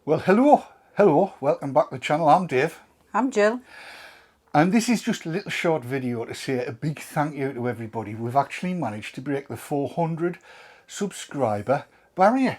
Well, hello, welcome back to the channel. I'm Dave. I'm Jill. And this is just a little short video to say a big thank you to everybody. We've actually managed to break the 400 subscriber barrier.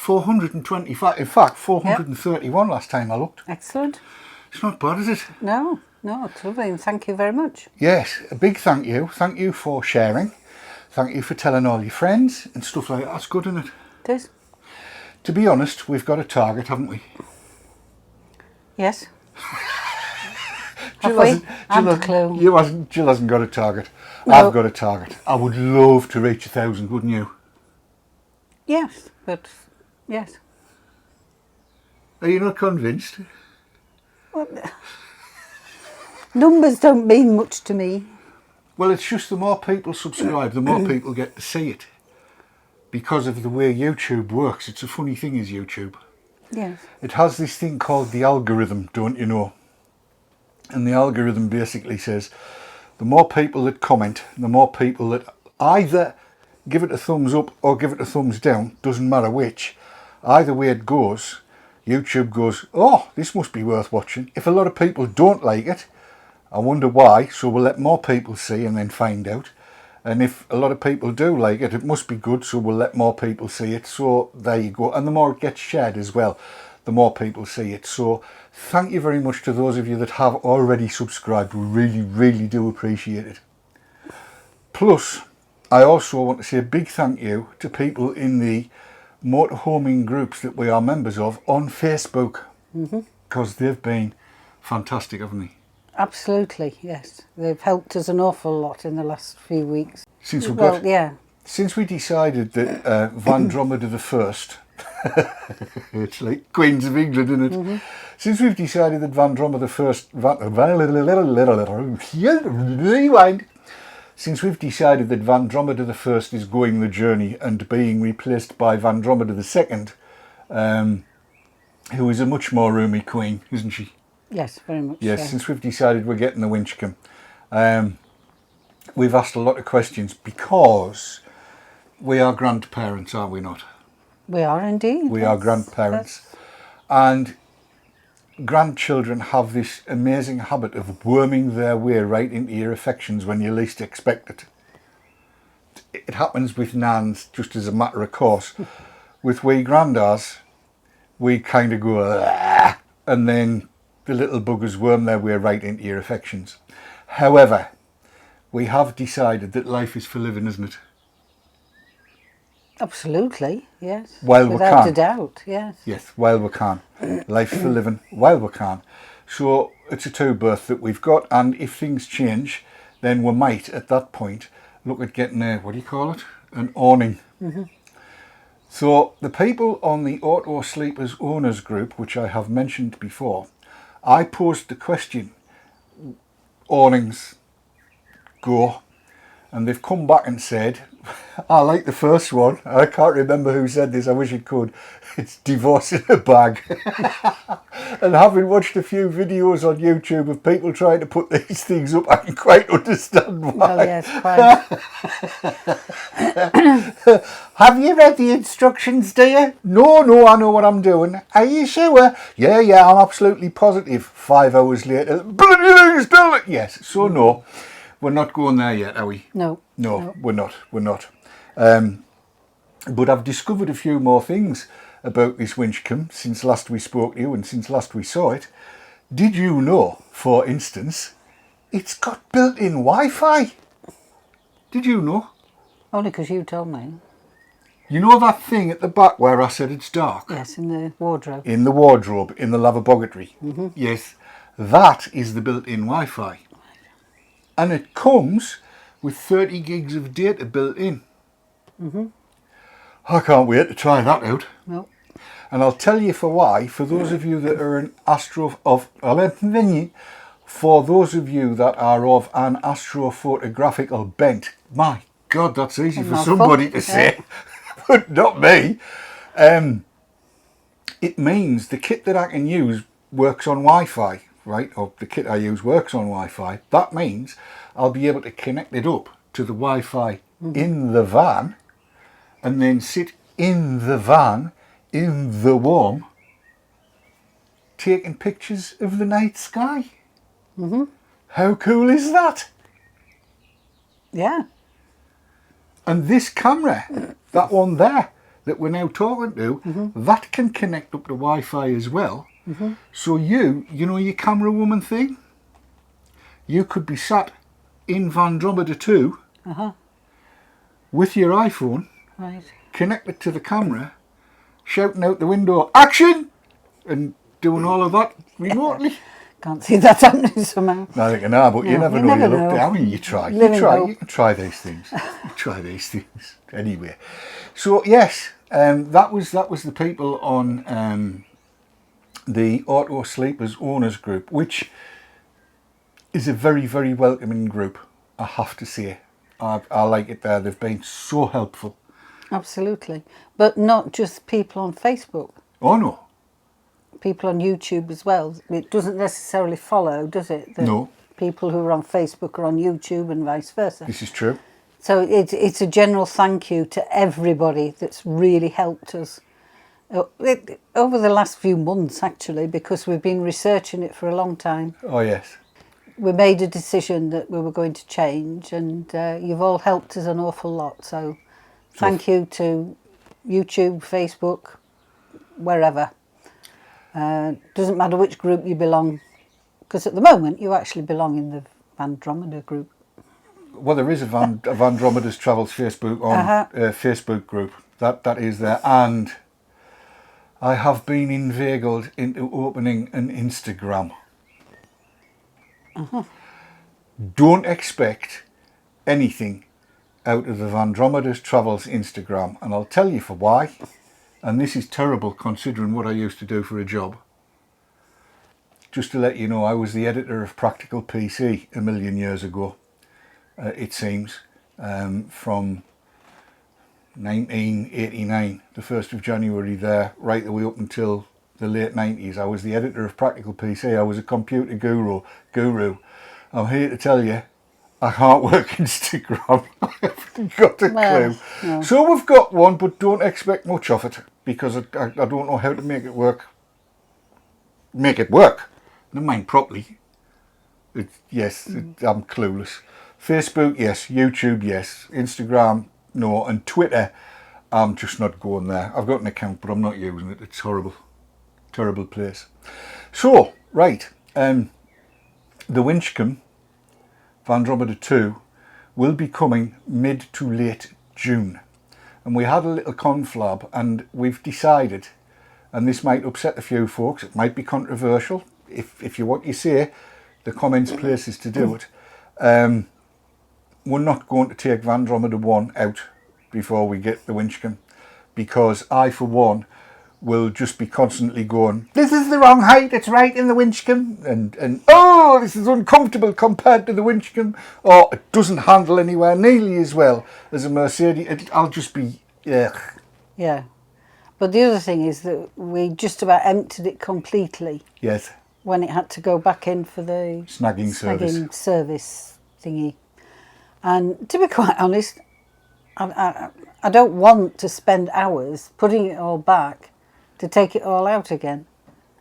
425, in fact 431 last time I looked. Excellent. It's not bad, is it? No, it's lovely, and thank you very much. Yes, a big thank you. Thank you for sharing. Thank you for telling all your friends and stuff like that. That's good, isn't it? It is. To be honest, we've got a target, haven't we? Yes. Jill hasn't got a target. No. I've got a target. I would love to reach 1,000, wouldn't you? Yes, but yes. Are you not convinced? Well, numbers don't mean much to me. Well, it's just the more people subscribe, the more people get to see it. Because of the way YouTube works. It's a funny thing, is YouTube. Yes. It has this thing called the algorithm, don't you know? And the algorithm basically says the more people that comment, the more people that either give it a thumbs up or give it a thumbs down, doesn't matter which. Either way it goes, YouTube goes, oh, this must be worth watching. If a lot of people don't like it, I wonder why, so we'll let more people see and then find out. And if a lot of people do like it, it must be good, so we'll let more people see it. So there you go. And the more it gets shared as well, the more people see it. So thank you very much to those of you that have already subscribed. We really, really do appreciate it. Plus, I also want to say a big thank you to people in the motorhoming groups that we are members of on Facebook. Because they've been fantastic, haven't they? Absolutely, yes. They've helped us an awful lot in the last few weeks. Since we decided that Vandromeda the First, it's like Queens of England, isn't it? Since we've decided that Vandromeda the First, rewind. Since we've decided that Vandromeda the First is going the journey and being replaced by Vandromeda the Second, who is a much more roomy queen, isn't she? Yes, very much. Yes, so. Since we've decided we're getting the Winchcombe, we've asked a lot of questions because we are grandparents, are we not? We are indeed. We are grandparents. And grandchildren have this amazing habit of worming their way right into your affections when you least expect it. It happens with nans just as a matter of course. With we grandars, we kind of go, ah, and then the little buggers worm their way right into your affections. However, we have decided that life is for living, isn't it? Absolutely, yes. While we Without can. a doubt, yes. Yes, while we can. Life for living while we can. So it's a two-berth that we've got, and if things change, then we might, at that point, look at getting a, what do you call it? An awning. So the people on the Auto Sleepers Owners group, which I have mentioned before, I posed the question, awnings, go, and they've come back and said, I like the first one, I can't remember who said this, I wish it could, it's divorce in a bag. And having watched a few videos on YouTube of people trying to put these things up, I can quite understand why. Well, yes, quite. Have you read the instructions, dear? No, I know what I'm doing. Are you sure? Yeah, I'm absolutely positive. 5 hours later, still, yes, so no. We're not going there yet, are we? No, we're not. But I've discovered a few more things about this Winchcombe since last we spoke to you and since last we saw it. Did you know, for instance, it's got built-in Wi-Fi? Did you know? only because you told me. You know that thing at the back where I said it's dark? Yes, in the wardrobe. In the wardrobe, in the lavabogatory. Yes, that is the built-in Wi-Fi. And it comes with 30 gigs of data built in. I can't wait to try that out. No. And I'll tell you for why. For those of you that are an for those of you that are of an astrophotographical bent, my God, that's easy for somebody to say, but not me. It means the kit that I can use works on Wi-Fi, right? Or the kit I use works on Wi-Fi. That means I'll be able to connect it up to the Wi-Fi in the van and then sit in the van in the warm taking pictures of the night sky. How cool is that? Yeah. And this camera, that one there that we're now talking to, that can connect up to Wi-Fi as well. So you know your camera woman thing? You could be sat in Vandromeda 2 with your iPhone, Right. connected to the camera, shouting out the window, action! And doing all of that remotely. Can't see that happening somehow. I think I know, but you No, never you know. never You look know. down, you try. Live in You hope. can try these things. You try these things. Anyway. So yes, that was the people on the Auto Sleepers Owners Group, which is a very, very welcoming group, I have to say. I like it there. They've been so helpful. Absolutely. But not just people on Facebook. Oh no. People on YouTube as well. It doesn't necessarily follow, does it? That No. people who are on Facebook are on YouTube and vice versa. This is true. So it's a general thank you to everybody that's really helped us over the last few months, actually, because we've been researching it for a long time. Oh yes. We made a decision that we were going to change, and you've all helped us an awful lot. So thank you to YouTube, Facebook, wherever. Doesn't matter which group you belong, because at the moment you actually belong in the Vandromeda group. Well, there is a Vandromeda's Travels Facebook on Facebook group. That is there, and I have been inveigled into opening an Instagram. Don't expect anything out of the Vandromeda's Travels Instagram, and I'll tell you for why. And this is terrible considering what I used to do for a job. Just to let you know, I was the editor of Practical PC a million years ago. It seems, from 1989, the 1st of January there, right the way up until the late 90s. I was the editor of Practical PC. I was a computer guru. I'm here to tell you, I can't work Instagram. I haven't got a clue. No. So we've got one, but don't expect much of it, because I don't know how to make it work. Never mind properly. I'm clueless. Facebook, yes. YouTube, yes. Instagram, no. And Twitter, I'm just not going there. I've got an account, but I'm not using it. It's horrible. Terrible place. So, right. The Winchcombe Vandromeda 2 will be coming mid to late June. And we had a little conflab, and we've decided, and this might upset a few folks, it might be controversial. If you want you say, the comments places to do it. We're not going to take Vandromeda 1 out before we get the Winchcombe, because I, for one, will just be constantly going, this is the wrong height, it's right in the Winchcombe, and oh, this is uncomfortable compared to the Winchcombe, or it doesn't handle anywhere nearly as well as a Mercedes. I'll just be, ugh. Yeah. But the other thing is that we just about emptied it completely. Yes. When it had to go back in for the Snagging service thingy. And to be quite honest, I don't want to spend hours putting it all back to take it all out again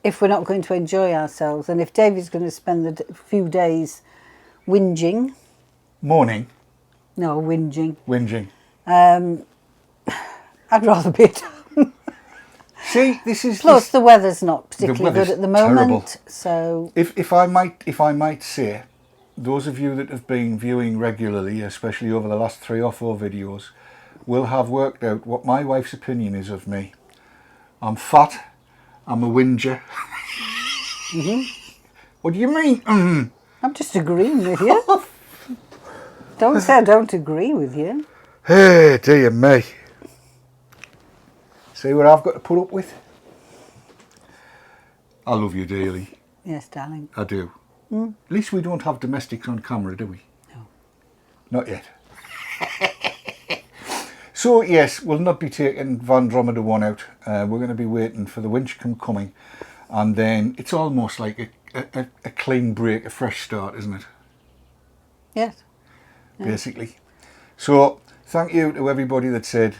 if we're not going to enjoy ourselves. And if David's going to spend the few days whinging. Morning. No, whinging. Whinging. I'd rather be at home. See, this is... Plus, the weather's not particularly good at the moment. Terrible. So... If I might say, those of you that have been viewing regularly, especially over the last 3 or 4 videos, will have worked out what my wife's opinion is of me. I'm fat. I'm a whinger. What do you mean? I'm just agreeing with you. Don't say I don't agree with you. Hey, dear me. See what I've got to put up with? I love you dearly. Yes, darling. I do. At least we don't have domestics on camera, do we? No. Not yet. So, yes, we'll not be taking Vandromeda 1 out. We're going to be waiting for the Winchcombe coming. and then it's almost like a clean break, a fresh start, isn't it? Yes. Basically. So thank you to everybody that said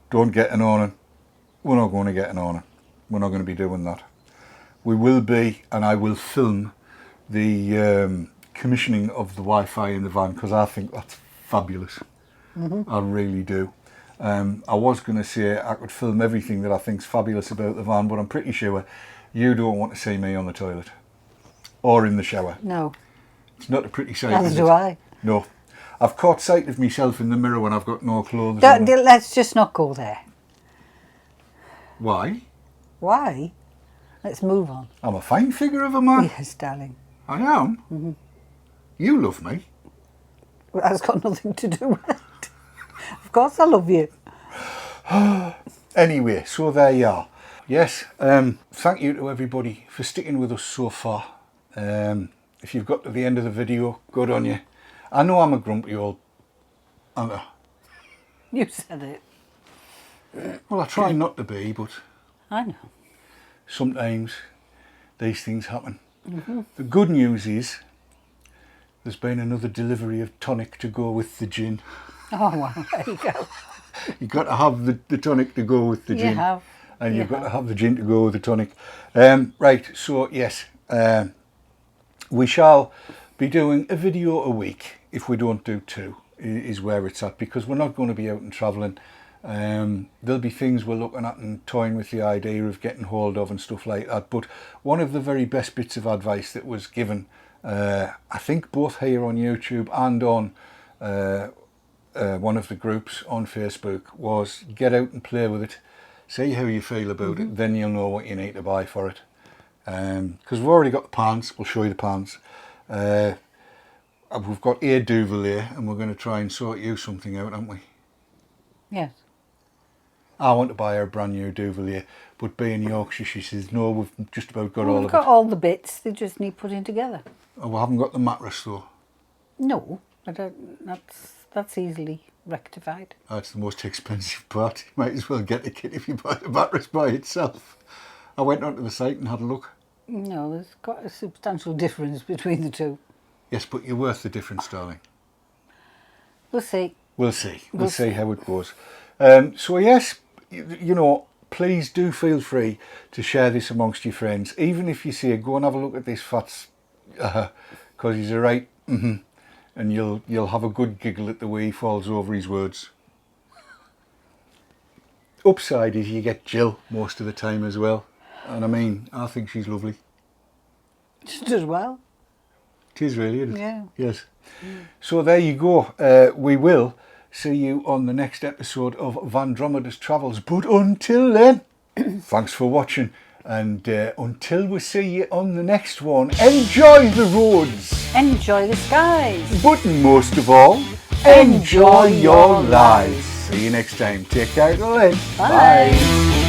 don't get an awning. We're not going to get an awning. We're not going to be doing that. We will be, and I will film the commissioning of the Wi-Fi in the van, because I think that's fabulous. I really do. I was going to say I could film everything that I think's fabulous about the van, but I'm pretty sure you don't want to see me on the toilet or in the shower. No. It's not a pretty sight. As do I. No. I've caught sight of myself in the mirror when I've got no clothes on. Let's just not go there. Why? Why? Let's move on. I'm a fine figure of a man. Yes, darling. I am. You love me. Well, that's got nothing to do with it. Of course I love you. Anyway, so there you are. Yes, thank you to everybody for sticking with us so far. If you've got to the end of the video, good on you. I know I'm a grumpy old... You said it. Well, I try not to be, but I know. sometimes these things happen. The good news is there's been another delivery of tonic to go with the gin. Oh, well, there you go. You've got to have the tonic to go with the gin. You have. And You you've got to have. have the gin to go with the tonic. Right, so yes, we shall be doing a video a week if we don't do two, is where it's at, because we're not going to be out and travelling. There'll be things we're looking at and toying with the idea of getting hold of and stuff like that. But one of the very best bits of advice that was given, I think both here on YouTube and on one of the groups on Facebook, was get out and play with it. See how you feel about it, then you'll know what you need to buy for it. Because we've already got the pants, we'll show you the pants. We've got a duvet and we're going to try and sort you something out, aren't we? Yes. I want to buy her a brand new duvet, but being Yorkshire, she says, no, we've just about got all We've of got it. all the bits, they just need putting together. Oh, we haven't got the mattress though. No, I don't, that's easily rectified. That's the most expensive part. You might as well get the kit if you buy the mattress by itself. I went onto the site and had a look. No, there's quite a substantial difference between the two. Yes, but you're worth the difference, darling. We'll see. We'll see. We'll We'll see how it goes. So yes, you know, please do feel free to share this amongst your friends. Even if you say, go and have a look at this fat's, because he's a right, and you'll have a good giggle at the way he falls over his words. Upside is you get Jill most of the time as well. And I mean, I think she's lovely. She does well. It is really, isn't it? Yeah. Yes. So there you go. We will see you on the next episode of Vandromeda's Travels. But until then, thanks for watching. And until we see you on the next one, enjoy the roads. Enjoy the skies. But most of all, enjoy your lives. See you next time. Take care till then. Bye.